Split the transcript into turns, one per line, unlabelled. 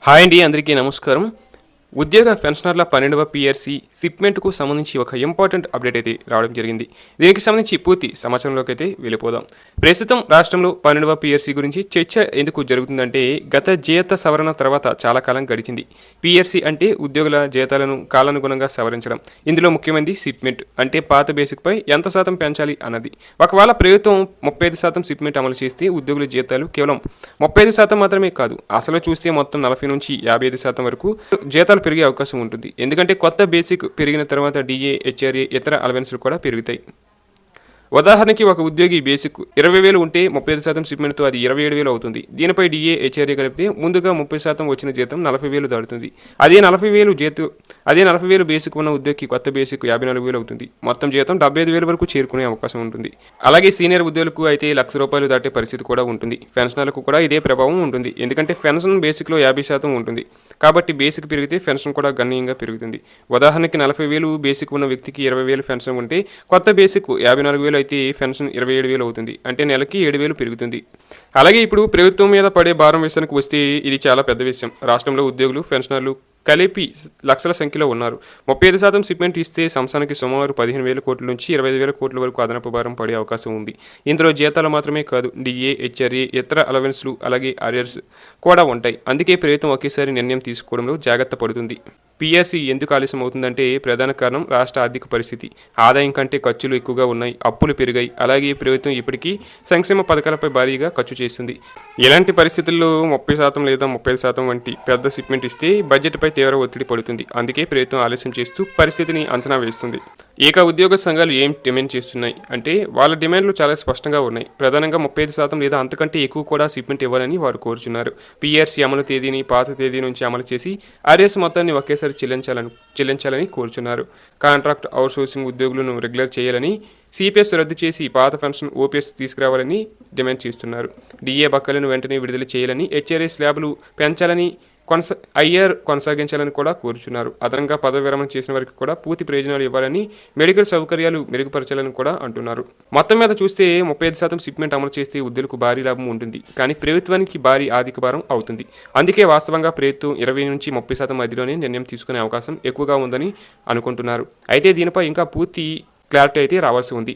Hi అండి, అందరికీ నమస్కారం. ఉద్యోగ పెన్షనర్ల 12వ పీఆర్సీ సిప్మెంట్కు సంబంధించి ఒక ఇంపార్టెంట్ అప్డేట్ అయితే రావడం జరిగింది. దీనికి సంబంధించి పూర్తి సమాచారంలోకి అయితే వెళ్ళిపోదాం. ప్రస్తుతం రాష్ట్రంలో 12వ పీఆర్సీ గురించి చర్చ ఎందుకు జరుగుతుందంటే, గత జీత సవరణ తర్వాత చాలా కాలం గడిచింది. పీఆర్సీ అంటే ఉద్యోగుల జీతాలను కాలానుగుణంగా సవరించడం. ఇందులో ముఖ్యమైనది సిప్మెంట్ అంటే పాత బేసిక్పై ఎంత శాతం పెంచాలి అన్నది. ఒకవేళ ప్రభుత్వం 35% సిప్మెంట్ అమలు చేస్తే ఉద్యోగుల జీతాలు కేవలం 35% మాత్రమే కాదు, అసలు చూస్తే మొత్తం 40 నుంచి 55% వరకు జీతాలు పెరిగే అవకాశం ఉంటుంది. ఎందుకంటే కొత్త బేసిక్ పెరిగిన తర్వాత డిఏ, హెచ్ఆర్ఏ, ఇతర అలవెన్స్లు కూడా పెరుగుతాయి. ఉదాహరణకి ఒక ఉద్యోగి బేసిక్ 20,000 ఉంటే 35% సిప్మెంట్తో అది 27,000 అవుతుంది. దీనిపై డిఏ, హెచ్ఆర్ఏ కలిపితే ముందుగా 30% వచ్చిన జీతం 40,000 దాటుతుంది. అదే 40,000 బేసిక్ ఉన్న ఉద్యోగికి కొత్త బేసిక్ 54,000 అవుతుంది. మొత్తం జీతం 75,000 వరకు చేరుకునే అవకాశం ఉంటుంది. అలాగే సీనియర్ ఉద్యోగులకు అయితే ₹1,00,000 దాటే పరిస్థితి కూడా ఉంటుంది. పెన్షనర్లకు కూడా ఇదే ప్రభావం ఉంటుంది. ఎందుకంటే పెన్షన్ బేసిక్లో 50% ఉంటుంది. కాబట్టి బేసిక్ పెరిగితే పెన్షన్ కూడా గణనీయంగా పెరుగుతుంది. ఉదాహరణకి 40,000 బేసిక్ ఉన్న వ్యక్తికి 20,000 పెన్షన్ ఉంటే కొత్త బేసిక్ 54,000 అయితే పెన్షన్ 27,000 అవుతుంది. అంటే నెలకి 7,000 పెరుగుతుంది. అలాగే ఇప్పుడు ప్రభుత్వం మీద పడే భారం విషయానికి వస్తే ఇది చాలా పెద్ద విషయం. రాష్ట్రంలో ఉద్యోగులు, పెన్షనర్లు కలిపి లక్షల సంఖ్యలో ఉన్నారు. 35% సిప్మెంట్ ఇస్తే సంస్థానికి సుమారు 15,000 కోట్ల నుంచి 25,000 కోట్ల వరకు అదనపు భారం పడే అవకాశం ఉంది. ఇందులో జీతాలు మాత్రమే కాదు, డిఏ, హెచ్ఆర్ఏ, ఇతర అలవెన్స్లు, అలాగే అరియర్స్ కూడా ఉంటాయి. అందుకే ప్రభుత్వం ఒకేసారి నిర్ణయం తీసుకోవడంలో జాగ్రత్త పడుతుంది. పీఆర్సీ ఎందుకు ఆలస్యం అవుతుందంటే, ప్రధాన కారణం రాష్ట్ర ఆర్థిక పరిస్థితి. ఆదాయం కంటే ఖర్చులు ఎక్కువగా ఉన్నాయి, అప్పులు పెరిగాయి. అలాగే ప్రభుత్వం ఇప్పటికీ సంక్షేమ పథకాలపై భారీగా ఖర్చు చేస్తుంది. ఇలాంటి పరిస్థితుల్లో 30% లేదా 35% వంటి పెద్ద సిప్మెంట్ ఇస్తే బడ్జెట్పై తీవ్ర ఒత్తిడి పడుతుంది. అందుకే ప్రభుత్వం ఆలస్యం చేస్తూ పరిస్థితిని అంచనా వేస్తుంది. ఏక ఉద్యోగ సంఘాలు ఏం డిమాండ్ చేస్తున్నాయి అంటే, వాళ్ళ డిమాండ్లు చాలా స్పష్టంగా ఉన్నాయి. ప్రధానంగా 35% లేదా అంతకంటే ఎక్కువ కూడా సిప్మెంట్ ఇవ్వాలని వారు కోరుచున్నారు. పీఆర్సీ అమలు తేదీని పాత తేదీ నుంచి అమలు చేసి అరియర్స్ మొత్తాన్ని ఒకేసారి చెల్లించాలని కోరుచున్నారు. కాంట్రాక్ట్ అవుట్సోర్సింగ్ ఉద్యోగులను రెగ్యులర్ చేయాలని, సిపిఎస్ రద్దు చేసి పాత పెన్షన్ ఓపీఎస్ తీసుకురావాలని డిమాండ్ చేస్తున్నారు. డిఏ బకాయిలను వెంటనే విడుదల చేయాలని, హెచ్ఆర్ఏ స్లాబ్లు పెంచాలని, ఐఆర్ కొనసాగించాలని కూడా కోరుచున్నారు. అదనంగా పదవి విరమణ చేసిన వారికి కూడా పూర్తి ప్రయోజనాలు ఇవ్వాలని, మెడికల్ సౌకర్యాలు మెరుగుపరచాలని కూడా అంటున్నారు. మొత్తం మీద చూస్తే 35% సిప్మెంట్ అమలు చేస్తే ఉద్యోగులకు భారీ లాభం ఉంటుంది, కానీ ప్రభుత్వానికి భారీ ఆర్థిక భారం అవుతుంది. అందుకే వాస్తవంగా ప్రభుత్వం 20 నుంచి 30% మధ్యలోనే నిర్ణయం తీసుకునే అవకాశం ఎక్కువగా ఉందని అనుకుంటున్నారు. అయితే దీనిపై ఇంకా పూర్తి క్లారిటీ అయితే రావాల్సి ఉంది.